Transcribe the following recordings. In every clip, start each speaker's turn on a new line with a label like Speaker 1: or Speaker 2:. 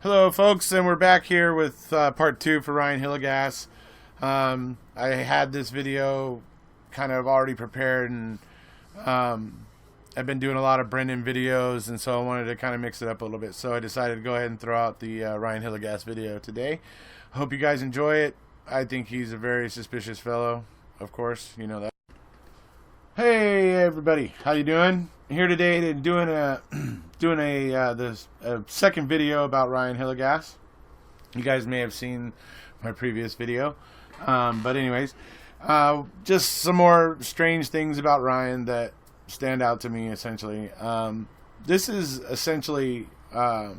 Speaker 1: Hello, folks, and we're back here with part two for Ryan Hillegas. I had this video kind of already prepared, and I've been doing a lot of Brendan videos, and so I wanted to kind of mix it up a little bit. So I decided to go ahead and throw out the Ryan Hillegas video today. Hope you guys enjoy it. I think he's a very suspicious fellow, of course, you know that. Hey everybody, how you doing? Here today to doing a second video about Ryan Hillegas. You guys may have seen my previous video, but anyways, just some more strange things about Ryan that stand out to me. Essentially, this is essentially what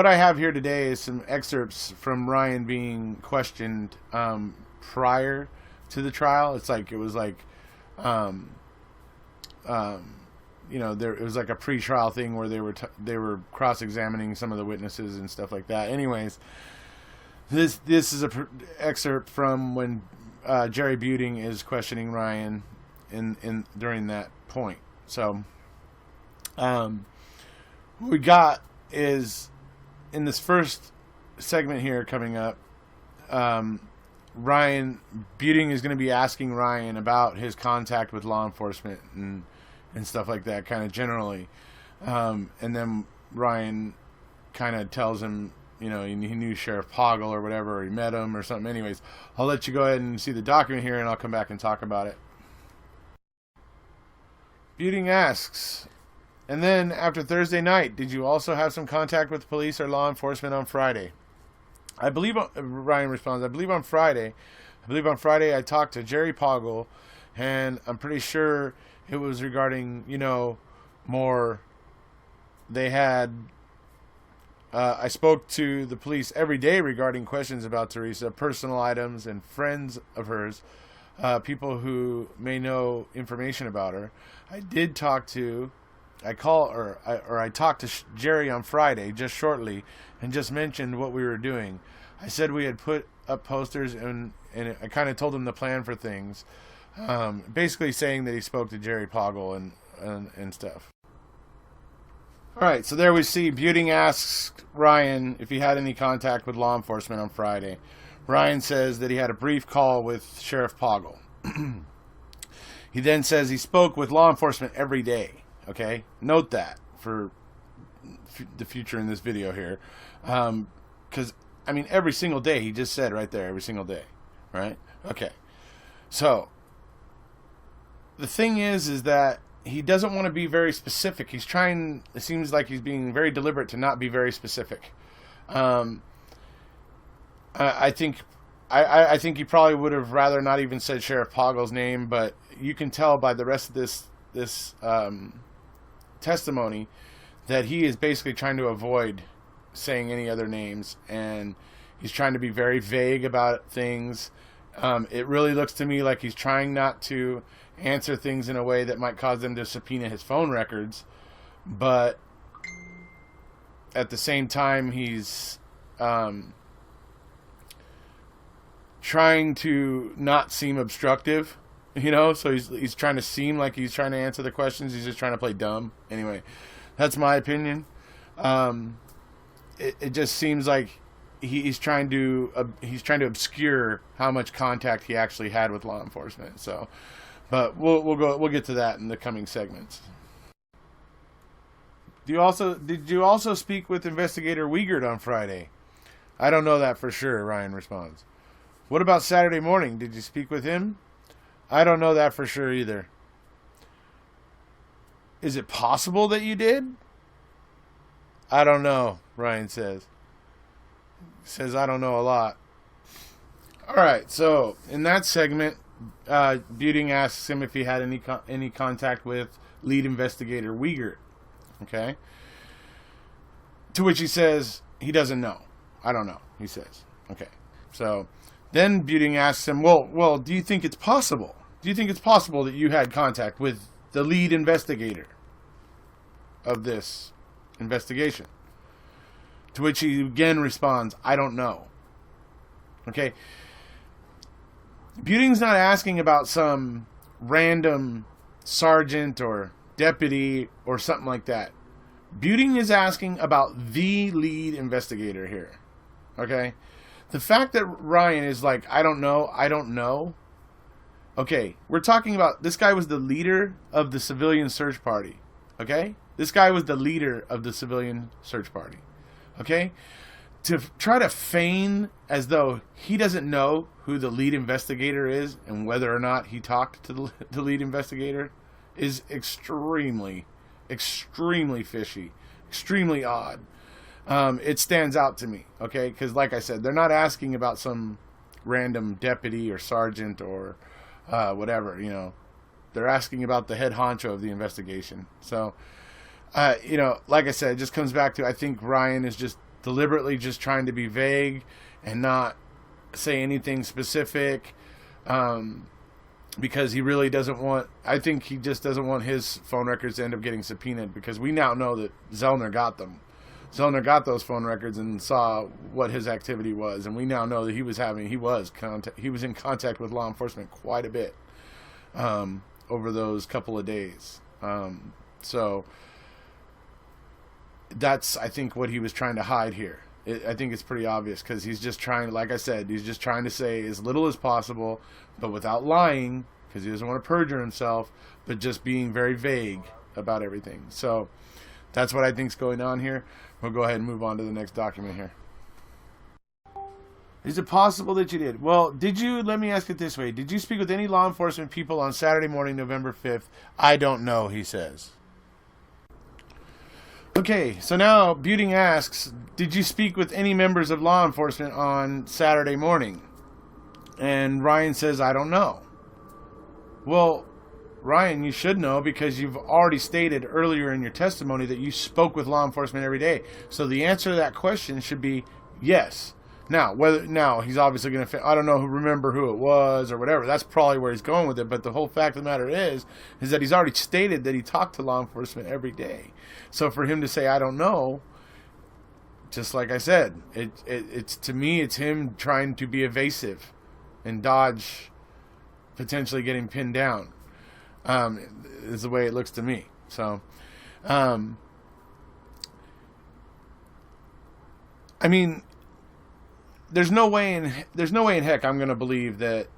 Speaker 1: I have here today is some excerpts from Ryan being questioned prior to the trial. It was like it was like a pre-trial thing where they were cross-examining some of the witnesses and stuff like that. Anyways, this is a excerpt from when Jerry Buting is questioning Ryan in during that point. So what we got is in this first segment here coming up, Ryan Buting is going to be asking Ryan about his contact with law enforcement and stuff like that, kind of generally. And then Ryan kind of tells him, he knew Sheriff Poggle or whatever, or he met him or something. Anyways, I'll let you go ahead and see the document here, and I'll come back and talk about it. Buting asks, and then after Thursday night, did you also have some contact with police or law enforcement on Friday? I believe, Ryan responds, I believe on Friday I talked to Jerry Poggle, and I'm pretty sure it was regarding, more. They had, I spoke to the police every day regarding questions about Teresa, personal items and friends of hers, people who may know information about her. I talked to Jerry on Friday, just shortly, and just mentioned what we were doing. I said we had put up posters, and I kind of told him the plan for things, basically saying that he spoke to Jerry Poggle and stuff. All right, so there we see Buting asks Ryan if he had any contact with law enforcement on Friday. Ryan says that he had a brief call with Sheriff Poggle. He then says he spoke with law enforcement every day. Okay, note that for the future in this video here, because every single day, he just said right there, every single day, right? Okay, so the thing is that he doesn't want to be very specific. It seems like he's being very deliberate to not be very specific. I think he probably would have rather not even said Sheriff Poggle's name, but you can tell by the rest of this testimony that he is basically trying to avoid saying any other names, and he's trying to be very vague about things. It really looks to me like he's trying not to answer things in a way that might cause them to subpoena his phone records, but at the same time he's trying to not seem obstructive, so he's trying to seem like he's trying to answer the questions. He's just trying to play dumb. Anyway, that's my opinion. It just seems like he's trying to obscure how much contact he actually had with law enforcement. So, but we'll get to that in the coming segments. Did you also speak with Investigator Wiegert on Friday? I don't know that for sure, Ryan responds. What about Saturday morning? Did you speak with him? I don't know that for sure either. Is it possible that you did? I don't know, Ryan says. He says, I don't know a lot. All right, so in that segment, Buting asks him if he had any contact with lead investigator Wiegert. Okay. To which he says he doesn't know. I don't know, he says. Okay. So then Buting asks him, well, do you think it's possible? Do you think it's possible that you had contact with the lead investigator of this investigation? To which he again responds, I don't know. Okay. Buting's not asking about some random sergeant or deputy or something like that. Buting is asking about the lead investigator here. Okay? The fact that Ryan is like, I don't know. Okay, we're talking about this guy was the leader of the civilian search party. Okay? This guy was the leader of the civilian search party. Okay? To try to feign as though he doesn't know who the lead investigator is and whether or not he talked to the lead investigator is extremely fishy, extremely odd. It stands out to me, okay? Because like I said, they're not asking about some random deputy or sergeant or whatever, you know. They're asking about the head honcho of the investigation. So, you know, like I said, it just comes back to, I think Ryan is just deliberately just trying to be vague and not say anything specific, because he really doesn't want, I think he just doesn't want his phone records to end up getting subpoenaed, because we now know that Zellner got them. Zellner got those phone records and saw what his activity was, and we now know that he was in contact with law enforcement quite a bit over those couple of days. So that's, I think, what he was trying to hide here. I think it's pretty obvious, because he's just trying, like I said, he's just trying to say as little as possible, but without lying, because he doesn't want to perjure himself, but just being very vague about everything. So that's what I think is going on here. We'll go ahead and move on to the next document here. Is it possible that you did? Well, let me ask it this way. Did you speak with any law enforcement people on Saturday morning, November 5th? I don't know, he says. Okay, so now Buting asks, did you speak with any members of law enforcement on Saturday morning? And Ryan says, I don't know. Well, Ryan, you should know, because you've already stated earlier in your testimony that you spoke with law enforcement every day. So the answer to that question should be yes. Now, he's obviously going to, I don't know remember who it was or whatever. That's probably where he's going with it. But the whole fact of the matter is that he's already stated that he talked to law enforcement every day. So for him to say, I don't know, just like I said, it's to me, it's him trying to be evasive and dodge potentially getting pinned down. Is the way it looks to me. So, I mean, there's no way in heck I'm going to believe that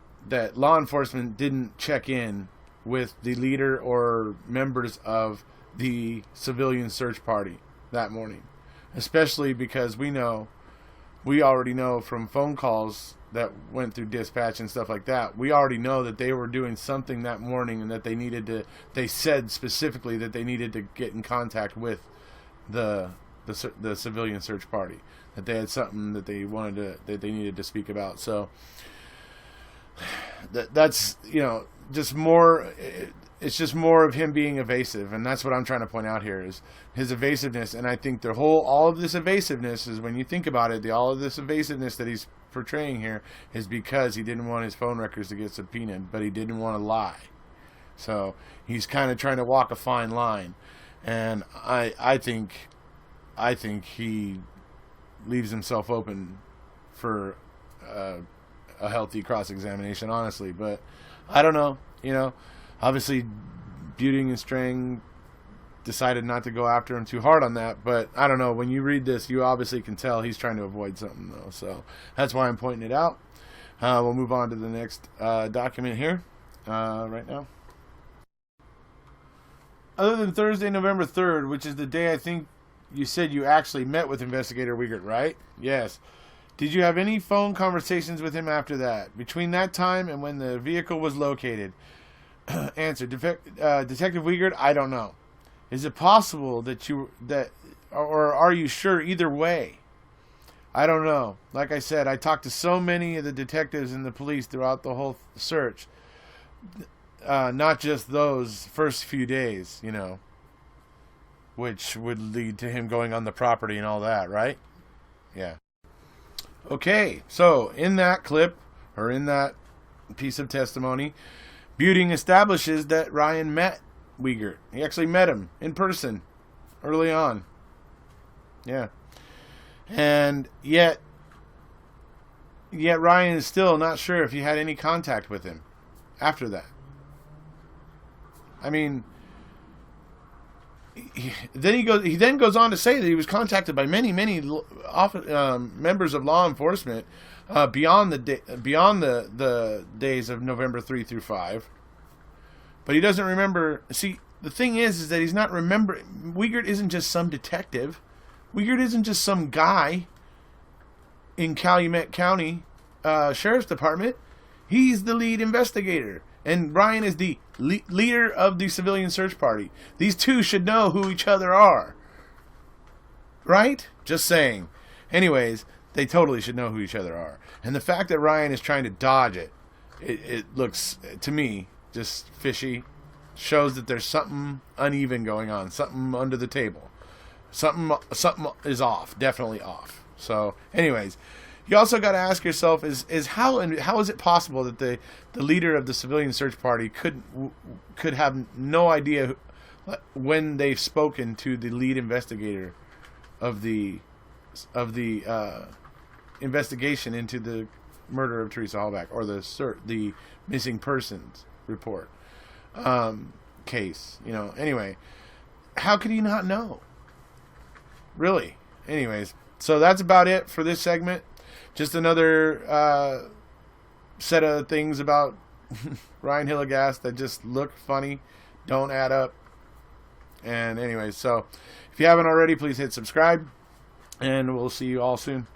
Speaker 1: law enforcement didn't check in with the leader or members of the civilian search party that morning, especially because we already know from phone calls that went through dispatch and stuff like that, we already know that they were doing something that morning, and that they said specifically that they needed to get in contact with the civilian search party, that they had something that they needed to speak about. So that's, you know, just more, it's just more of him being evasive, and that's what I'm trying to point out here, is his evasiveness. And I think all of this evasiveness is, when you think about it, all of this evasiveness that he's portraying here is because he didn't want his phone records to get subpoenaed, but he didn't want to lie. So he's kind of trying to walk a fine line, and I think he leaves himself open for a healthy cross-examination, honestly. But I don't know, you know. Obviously, Buting and Strang decided not to go after him too hard on that, but I don't know. When you read this, you obviously can tell he's trying to avoid something, though. So that's why I'm pointing it out. We'll move on to the next document here right now. Other than Thursday, November 3rd, which is the day I think you said you actually met with Investigator Wiegert, right? Yes. Did you have any phone conversations with him after that, between that time and when the vehicle was located? Answer, Detective Wiegert, I don't know. Is it possible or are you sure either way? I don't know. Like I said, I talked to so many of the detectives and the police throughout the whole search. Not just those first few days, you know, which would lead to him going on the property and all that, right? Yeah. Okay, so in that clip, or in that piece of testimony, Buting establishes that Ryan met Wiegert. He actually met him in person early on. Yeah. And yet Ryan is still not sure if he had any contact with him after that. I mean, He then goes on to say that he was contacted by many members of law enforcement beyond the days of November 3 through 5. But he doesn't remember. See, the thing is that he's not remembering. Wiegert isn't just some detective. Wiegert isn't just some guy in Calumet County Sheriff's Department. He's the lead investigator. And Ryan is the leader of the civilian search party. These two should know who each other are. Right? Just saying. Anyways, they totally should know who each other are. And the fact that Ryan is trying to dodge it looks, to me, just fishy. Shows that there's something uneven going on. Something under the table. Something is off. Definitely off. So, anyways, you also got to ask yourself: is how is it possible that the leader of the civilian search party could have no idea when they've spoken to the lead investigator of the investigation into the murder of Teresa Hallback, or the missing persons report case? Anyway, how could he not know? Really? Anyways, so that's about it for this segment. Just another set of things about Ryan Hillegas that just look funny, don't add up. And anyways, so if you haven't already, please hit subscribe, and we'll see you all soon.